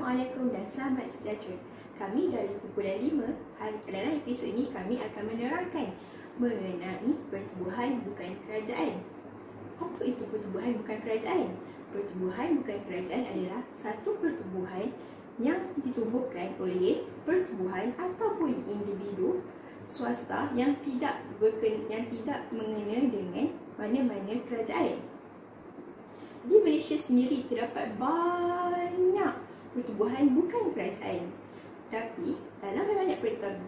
Assalamualaikum dan selamat sejahtera. Kami dari Kumpulan 5, dalam episod ini kami akan menerangkan mengenai pertubuhan bukan kerajaan. Apa itu pertubuhan bukan kerajaan? Pertubuhan bukan kerajaan adalah satu pertubuhan yang ditubuhkan oleh pertubuhan ataupun individu swasta yang tidak mengena dengan mana-mana kerajaan. Di Malaysia sendiri terdapat banyak pertubuhan bukan kerajaan. Tapi dalam banyak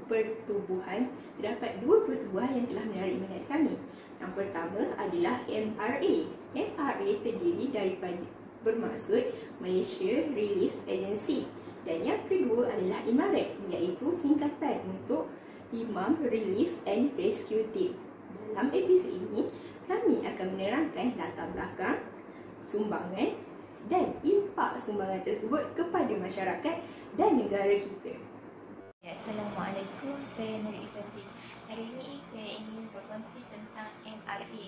pertubuhan terdapat dua pertubuhan yang telah menarik minat kami. Yang pertama adalah MRA. MRA terdiri daripada bermaksud Malaysia Relief Agency. Dan yang kedua adalah IMARET, iaitu singkatan untuk Imam Relief and Rescue Team. Dalam episod ini kami akan menerangkan latar belakang, sumbangan dan impak sumbangan tersebut kepada masyarakat dan negara kita. Assalamualaikum, saya Nuri Izzati. Hari ini saya ingin berkongsi tentang MRA.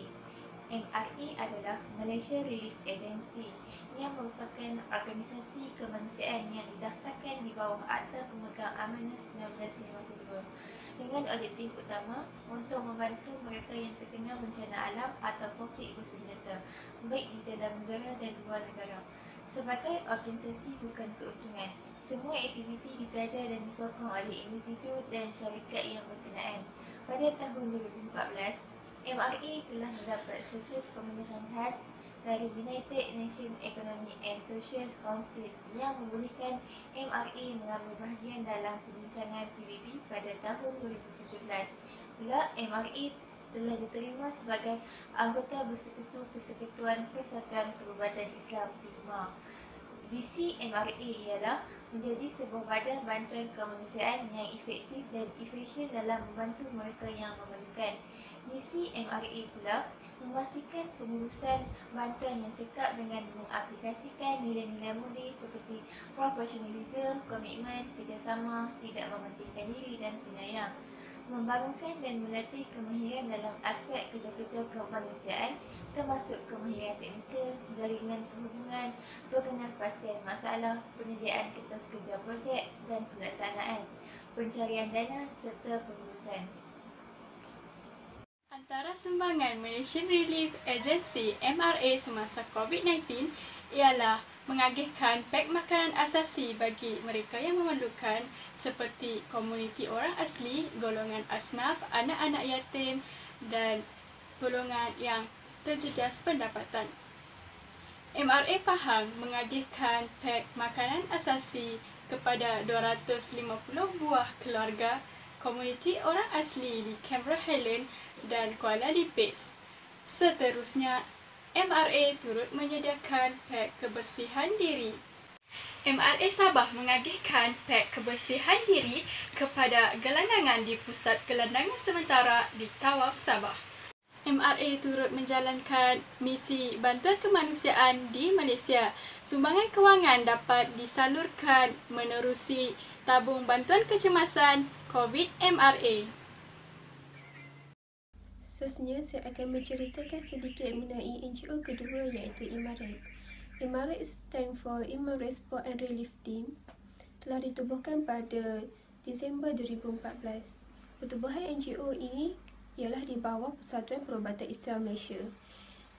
MRA adalah Malaysia Relief Agency yang merupakan organisasi kemanusiaan yang didaftarkan di bawah Akta Pemegang Amanah 1952 dengan objektif utama untuk membantu mereka yang terkena bencana alam atau konflik bersenjata, baik di dalam negara dan luar negara. Sebagai organisasi bukan keuntungan, semua aktiviti dikajar dan disokong oleh individu dan syarikat yang berkenaan. Pada tahun 2014, MRA telah mendapat status pemenuhan khas dari United Nations Economic and Social Council yang membolehkan MRA mengambil bahagian dalam perbincangan PBB pada tahun 2017. Pula MRA telah diterima sebagai anggota bersekutu Persekutuan Persatuan Perubatan Islam (PIMA). Visi MRA ialah menjadi sebuah badan bantuan kemanusiaan yang efektif dan efisien dalam membantu mereka yang memerlukan. Misi MRA pula memastikan pengurusan bantuan yang cekap dengan mengaplikasikan nilai-nilai mulia seperti profesionalisme, komitmen, kerjasama, tidak mementingkan diri dan penyayang. Membangunkan dan melatih kemahiran dalam aspek kerja-kerja kemanusiaan termasuk kemahiran teknikal, jaringan perhubungan, pengenalpastian masalah, penyediaan kertas kerja projek dan pelaksanaan, pencarian dana serta pengurusan. Antara sumbangan Malaysian Relief Agency MRA semasa COVID-19 ialah mengagihkan pek makanan asasi bagi mereka yang memerlukan seperti komuniti orang asli, golongan asnaf, anak-anak yatim dan golongan yang terjejas pendapatan. MRA Pahang mengagihkan pek makanan asasi kepada 250 buah keluarga komuniti orang asli di Canberra Highland dan Kuala Lipis. Seterusnya, MRA turut menyediakan pek kebersihan diri. MRA Sabah mengagihkan pek kebersihan diri kepada gelandangan di Pusat Gelandangan Sementara di Tawau, Sabah. MRA turut menjalankan misi bantuan kemanusiaan di Malaysia. Sumbangan kewangan dapat disalurkan menerusi tabung bantuan kecemasan COVID MRA. Seterusnya, saya akan menceritakan sedikit mengenai NGO kedua iaitu IMARET. IMARET stand for Imam Response and Relief Team. Telah ditubuhkan pada Disember 2014. Pertubuhan NGO ini ialah di bawah Persatuan Perubatan Islam Malaysia.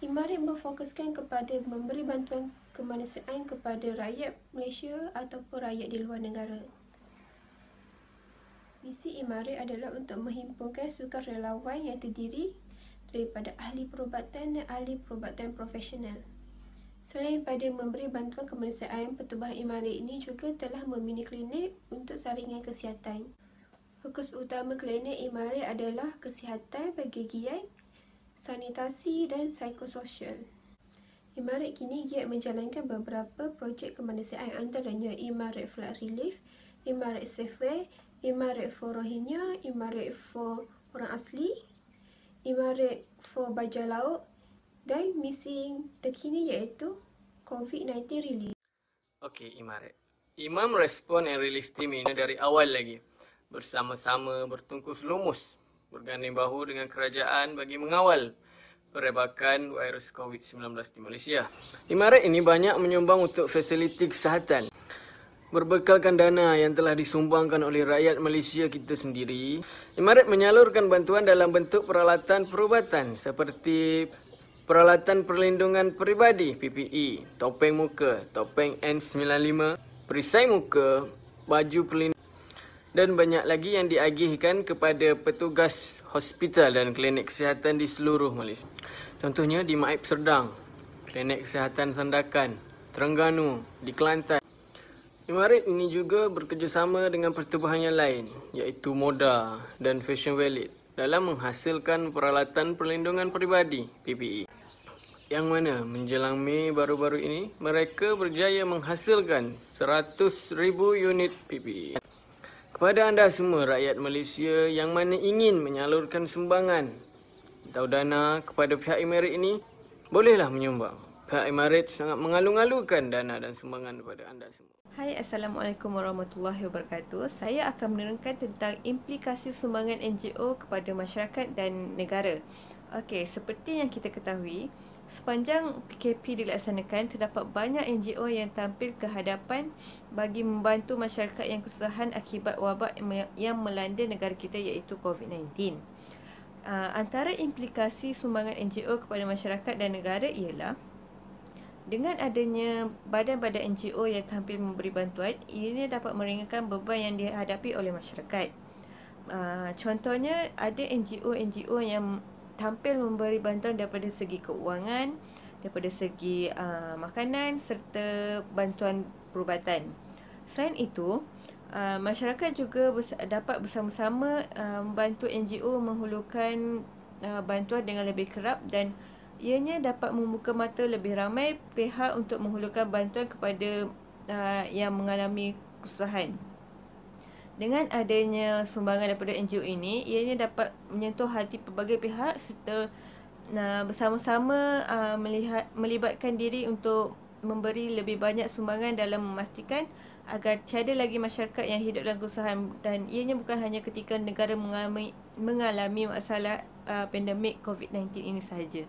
IMARET berfokuskan kepada memberi bantuan kemanusiaan kepada rakyat Malaysia ataupun rakyat di luar negara. Misi IMARET adalah untuk menghimpunkan sukarelawan yang terdiri daripada ahli perubatan dan ahli perubatan profesional. Selain pada memberi bantuan kemanusiaan, pertubuhan IMARET ini juga telah membina klinik untuk saringan kesihatan. Fokus utama klinik IMARET adalah kesihatan pergigian, sanitasi dan psikososial. IMARET kini giat menjalankan beberapa projek kemanusiaan antaranya IMARET Flood Relief, IMARET Safeway, IMARET for Rohingya, IMARET for orang asli, IMARET for Bajau Laut dan misi terkini iaitu COVID-19 Relief. Okey, IMARET. Imam Response and Relief Team ini dari awal lagi bersama-sama bertungkus lumus berganding bahu dengan kerajaan bagi mengawal perebakan virus COVID-19 di Malaysia. IMARET ini banyak menyumbang untuk fasiliti kesihatan. Berbekalkan dana yang telah disumbangkan oleh rakyat Malaysia kita sendiri, Imarat menyalurkan bantuan dalam bentuk peralatan perubatan seperti peralatan perlindungan peribadi PPE, topeng muka, topeng N95, perisai muka, baju pelindung dan banyak lagi yang diagihkan kepada petugas hospital dan klinik kesihatan di seluruh Malaysia. Contohnya di Maib Serdang, Klinik Kesihatan Sandakan, Terengganu, di Kelantan. Imarat ini juga bekerjasama dengan pertubuhan yang lain iaitu Moda dan Fashion Valid dalam menghasilkan peralatan perlindungan peribadi PPE. Yang mana menjelang Mei baru-baru ini mereka berjaya menghasilkan 100,000 unit PPE. Kepada anda semua rakyat Malaysia yang mana ingin menyalurkan sumbangan atau dana kepada pihak Imarat ini, bolehlah menyumbang. Pihak Imarat sangat mengalu-alukan dana dan sumbangan kepada anda semua. Hai, Assalamualaikum warahmatullahi wabarakatuh. Saya akan menerangkan tentang implikasi sumbangan NGO kepada masyarakat dan negara. Okey, seperti yang kita ketahui, sepanjang PKP dilaksanakan, terdapat banyak NGO yang tampil ke hadapan bagi membantu masyarakat yang kesusahan akibat wabak yang melanda negara kita iaitu COVID-19. Antara implikasi sumbangan NGO kepada masyarakat dan negara ialah dengan adanya badan-badan NGO yang tampil memberi bantuan, ianya dapat meringankan beban yang dihadapi oleh masyarakat. Contohnya, ada NGO yang tampil memberi bantuan daripada segi keuangan, daripada segi makanan serta bantuan perubatan. Selain itu, masyarakat juga dapat bersama-sama membantu NGO menghulurkan bantuan dengan lebih kerap dan ianya dapat membuka mata lebih ramai pihak untuk menghulurkan bantuan kepada yang mengalami kesusahan. Dengan adanya sumbangan daripada NGO ini, ianya dapat menyentuh hati pelbagai pihak serta bersama-sama melibatkan diri untuk memberi lebih banyak sumbangan dalam memastikan agar tiada lagi masyarakat yang hidup dalam kesusahan, dan ianya bukan hanya ketika negara mengalami masalah pandemik COVID-19 ini sahaja.